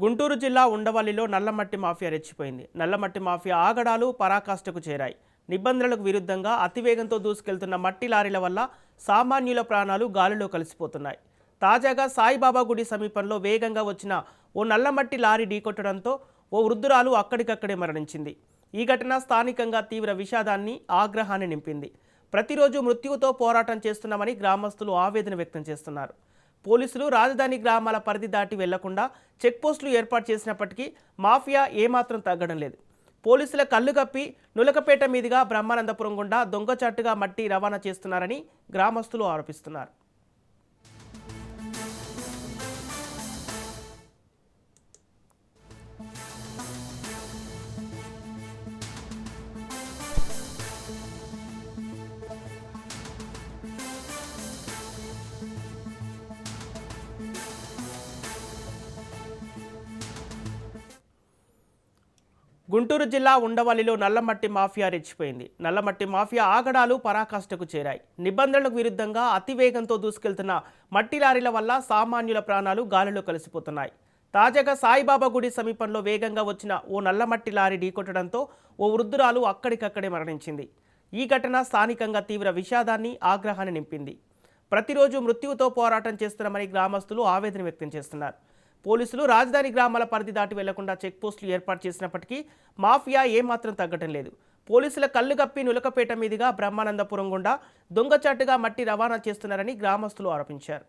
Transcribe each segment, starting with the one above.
గుంటూరు జిల్లా ఉండవల్లిలో నల్లమట్టి mafia రెచ్చిపోయింది. నల్లమట్టి mafia ఆగడాలు పరాకాష్ఠకు చేరాయి. నిబంధనలకు విరుద్ధంగా అతివేగంతో దూసుకెళ్తున్న మట్టి లారీల వల్ల సామాన్యుల ప్రాణాలు గాలిలో కలిసిపోతున్నాయి. తాజాగా సాయిబాబా గుడి సమీపంలో వేగంగా వచ్చిన ఓ నల్లమట్టి లారీ ఢీకొట్టడంతో ఓ వృద్ధురాలు అక్కడికక్కడే మరణించింది. ఈ ఘటన స్థానికంగా తీవ్ర విషాదాన్ని, ఆగ్రహాన్ని నింపింది. ప్రతిరోజు మృత్యువుతో పోరాటం చేస్తున్నామని గ్రామస్తులు ఆవేదన వ్యక్తం చేస్తున్నారు. పోలీసులు రాజధాని గ్రామాల పరిధి దాటి వెళ్లకుండా చెక్పోస్టులు ఏర్పాటు చేసినప్పటికీ మాఫియా ఏమాత్రం తగ్గడం లేదు. పోలీసుల కళ్ళు కప్పి నులకపేట మీదుగా బ్రహ్మానందపురం గుండా దొంగచాటుగా మట్టి రవాణా చేస్తున్నారని గ్రామస్తులు ఆరోపిస్తున్నారు. గుంటూరు జిల్లా ఉండవల్లిలో నల్లమట్టి మాఫియా రెచ్చిపోయింది. నల్లమట్టి మాఫియా ఆగడాలు పరాకాష్ఠకు చేరాయి. నిబంధనలకు విరుద్ధంగా అతివేగంతో దూసుకెళ్తున్న మట్టి లారీల వల్ల సామాన్యుల ప్రాణాలు గాలిలో కలిసిపోతున్నాయి. తాజాగా సాయిబాబా గుడి సమీపంలో వేగంగా వచ్చిన ఓ నల్లమట్టి లారీ ఢీకొట్టడంతో ఓ వృద్ధురాలు అక్కడికక్కడే మరణించింది. ఈ ఘటన స్థానికంగా తీవ్ర విషాదాన్ని, ఆగ్రహాన్ని నింపింది. ప్రతిరోజు మృత్యువుతో పోరాటం చేస్తున్నామని గ్రామస్తులు ఆవేదన వ్యక్తం చేస్తున్నారు. పోలీసులు రాజధాని గ్రామాల పరిధి దాటి వెళ్లకుండా చెక్పోస్టులు ఏర్పాటు చేసినప్పటికీ మాఫియా ఏమాత్రం తగ్గడం లేదు. పోలీసుల కళ్ళు కప్పి నులకపేట మీదుగా బ్రహ్మానందపురం గుండా దొంగచాటుగా మట్టి రవాణా చేస్తున్నారని గ్రామస్తులు ఆరోపించారు.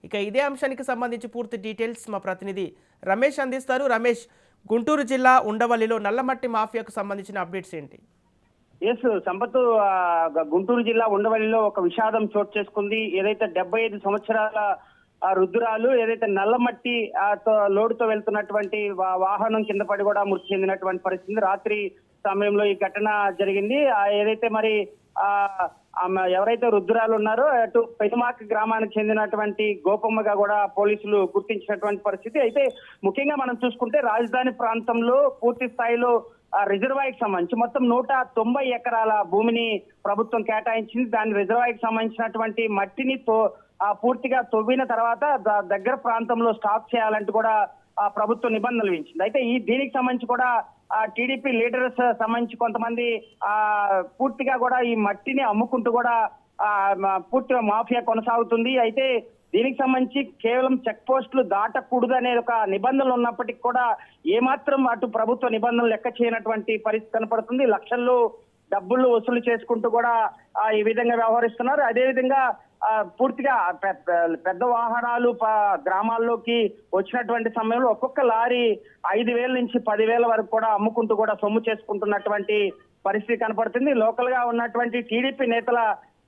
ఇక ఇదే అంశానికి సంబంధించి పూర్తి డీటెయిల్స్ మా ప్రతినిధి రమేష్ అందిస్తారు. రమేష్, గుంటూరు జిల్లా ఉండవల్లిలో నల్లమట్టి మాఫియాకు సంబంధించిన అప్డేట్స్ ఏంటి? సంపత్, గుంటూరు జిల్లా ఉండవల్లిలో ఒక విషాదం చోటు చేసుకుంది. ఏదైతే 75 సంవత్సరాల రుద్రాలు ఏదైతే నల్లమట్టి లోడుతో వెళ్తున్నటువంటి వాహనం కింద పడి కూడా మృతి చెందినటువంటి పరిస్థితి. రాత్రి సమయంలో ఈ ఘటన జరిగింది. ఏదైతే మరి ఎవరైతే రుద్రాలు ఉన్నారో అటు పెనుమాక గ్రామానికి చెందినటువంటి గోపమ్మగా కూడా పోలీసులు గుర్తించినటువంటి పరిస్థితి. అయితే ముఖ్యంగా మనం చూసుకుంటే రాజధాని ప్రాంతంలో పూర్తి స్థాయిలో రిజర్వాయర్కి సంబంధించి మొత్తం 190 ఎకరాల భూమిని ప్రభుత్వం కేటాయించింది. దాని రిజర్వాయర్కి సంబంధించినటువంటి మట్టిని పూర్తిగా తవ్విన తర్వాత దగ్గర ప్రాంతంలో స్టాక్ చేయాలంటూ కూడా ప్రభుత్వం నిబంధనలు విధించింది. అయితే దీనికి సంబంధించి కూడా టీడీపీ లీడర్స్ సంబంధించి కొంతమంది పూర్తిగా కూడా ఈ మట్టిని అమ్ముకుంటూ కూడా పూర్తిగా మాఫియా కొనసాగుతుంది. అయితే దీనికి సంబంధించి కేవలం చెక్ పోస్టులు దాటకూడదు అనే ఒక నిబంధనలు ఉన్నప్పటికీ కూడా ఏమాత్రం అటు ప్రభుత్వ నిబంధనలు లెక్క చేయనటువంటి పరిస్థితి కనపడుతుంది. లక్షల్లో డబ్బులు వసూలు చేసుకుంటూ కూడా ఈ విధంగా వ్యవహరిస్తున్నారు. అదేవిధంగా పూర్తిగా పెద్ద వాహనాలు గ్రామాల్లోకి వచ్చినటువంటి సమయంలో ఒక్కొక్క లారీ 5,000 నుంచి 10,000 వరకు కూడా అమ్ముకుంటూ కూడా సొమ్ము చేసుకుంటున్నటువంటి పరిస్థితి కనపడుతుంది. లోకల్ గా ఉన్నటువంటి టీడీపీ నేతల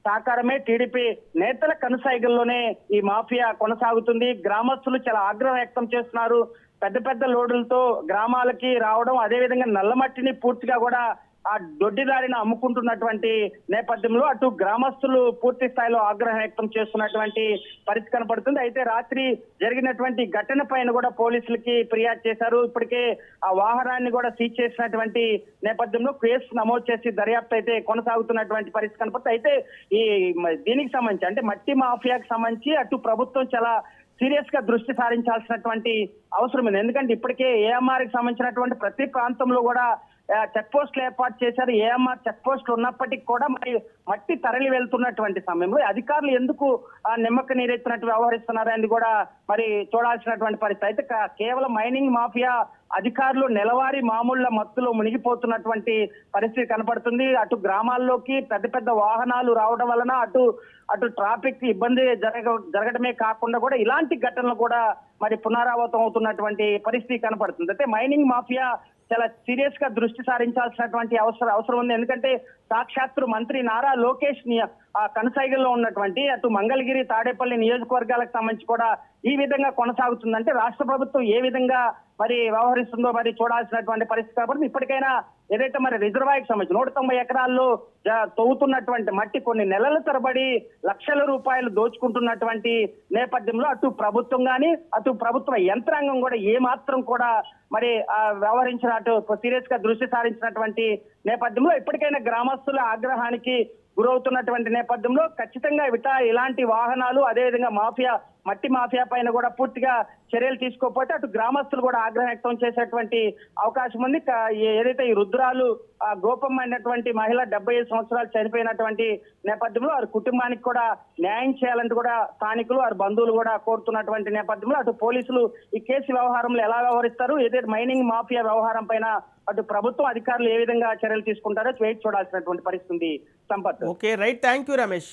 సహకారమే, టీడీపీ నేతల కనుసైగల్లోనే ఈ మాఫియా కొనసాగుతుంది. గ్రామస్తులు చాలా ఆగ్రహం వ్యక్తం చేస్తున్నారు. పెద్ద పెద్ద లోడులతో గ్రామాలకి రావడం, అదేవిధంగా నల్లమట్టిని పూర్తిగా కూడా ఆ దొడ్డిదారిని అమ్ముకుంటున్నటువంటి నేపథ్యంలో అటు గ్రామస్తులు పూర్తి స్థాయిలో ఆగ్రహం వ్యక్తం చేస్తున్నటువంటి పరిస్థితి కనపడుతుంది. అయితే రాత్రి జరిగినటువంటి ఘటన పైన కూడా పోలీసులకి ఫిర్యాదు చేశారు. ఇప్పటికే ఆ వాహనాన్ని కూడా సీజ్ చేసినటువంటి నేపథ్యంలో కేసు నమోదు చేసి దర్యాప్తు అయితే కొనసాగుతున్నటువంటి పరిస్థితి కనపడుతుంది. అయితే దీనికి సంబంధించి అంటే మట్టి మాఫియాకి సంబంధించి అటు ప్రభుత్వం చాలా సీరియస్ గా దృష్టి సారించాల్సినటువంటి అవసరం ఉంది. ఎందుకంటే ఇప్పటికే ఏఎంఆర్ కి సంబంధించినటువంటి ప్రతి ప్రాంతంలో కూడా చెక్ పోస్టులు ఏర్పాటు చేశారు. ఏఎంఆర్ చెక్ పోస్టులు ఉన్నప్పటికీ కూడా మరి మట్టి తరలి వెళ్తున్నటువంటి సమయంలో అధికారులు ఎందుకు నిమ్మక నీరెత్తినట్టు వ్యవహరిస్తున్నారని కూడా మరి చూడాల్సినటువంటి పరిస్థితి. అయితే కేవలం మైనింగ్ మాఫియా అధికారులు నెలవారీ మామూళ్ల మత్తులో మునిగిపోతున్నటువంటి పరిస్థితి కనపడుతుంది. అటు గ్రామాల్లోకి పెద్ద పెద్ద వాహనాలు రావడం వలన అటు ట్రాఫిక్ ఇబ్బంది జరగడమే కాకుండా కూడా ఇలాంటి ఘటనలు కూడా మరి పునరావృతం అవుతున్నటువంటి పరిస్థితి కనపడుతుంది. అయితే మైనింగ్ మాఫియా చాలా సీరియస్ గా దృష్టి సారించాల్సినటువంటి అవసరం ఉంది. ఎందుకంటే సాక్షాత్తు మంత్రి నారా లోకేష్ కనసాగిలో ఉన్నటువంటి అటు మంగళగిరి, తాడేపల్లి నియోజకవర్గాలకు సంబంధించి కూడా ఈ విధంగా కొనసాగుతుందంటే రాష్ట్ర ప్రభుత్వం ఏ విధంగా మరి వ్యవహరిస్తుందో మరి చూడాల్సినటువంటి పరిస్థితి కాబట్టి ఇప్పటికైనా ఏదైతే మరి రిజర్వాయర్కి సంబంధించి 190 ఎకరాల్లో తవ్వుతున్నటువంటి మట్టి కొన్ని నెలల తరబడి లక్షల రూపాయలు దోచుకుంటున్నటువంటి నేపథ్యంలో అటు ప్రభుత్వం కానీ అటు ప్రభుత్వ యంత్రాంగం కూడా ఏమాత్రం కూడా మరి వ్యవహరించినట్టు సీరియస్ గా దృష్టి సారించినటువంటి నేపథ్యంలో ఇప్పటికైనా గ్రామస్తుల ఆగ్రహానికి గురవుతున్నటువంటి నేపథ్యంలో ఖచ్చితంగా ఇలాంటి వాహనాలు అదేవిధంగా మాఫియా మట్టి మాఫియా పైన కూడా పూర్తిగా చర్యలు తీసుకోకపోతే అటు గ్రామస్తులు కూడా ఆగ్రహం వ్యక్తం చేసేటువంటి అవకాశం ఉంది. ఏదైతే ఈ రుద్రాలు గోపమైనటువంటి మహిళ 75 సంవత్సరాలు చనిపోయినటువంటి నేపథ్యంలో వారి కుటుంబానికి కూడా న్యాయం చేయాలంటూ కూడా స్థానికులు వారి బంధువులు కూడా కోరుతున్నటువంటి నేపథ్యంలో అటు పోలీసులు ఈ కేసు వ్యవహారంలో ఎలా వ్యవహరిస్తారు, ఏదైతే మైనింగ్ మాఫియా వ్యవహారం పైన అటు ప్రభుత్వం అధికారులు ఏ విధంగా చర్యలు తీసుకుంటారో వేచి చూడాల్సినటువంటి పరిస్థితి ఉంది. Sampath. Okay right, thank you Ramesh.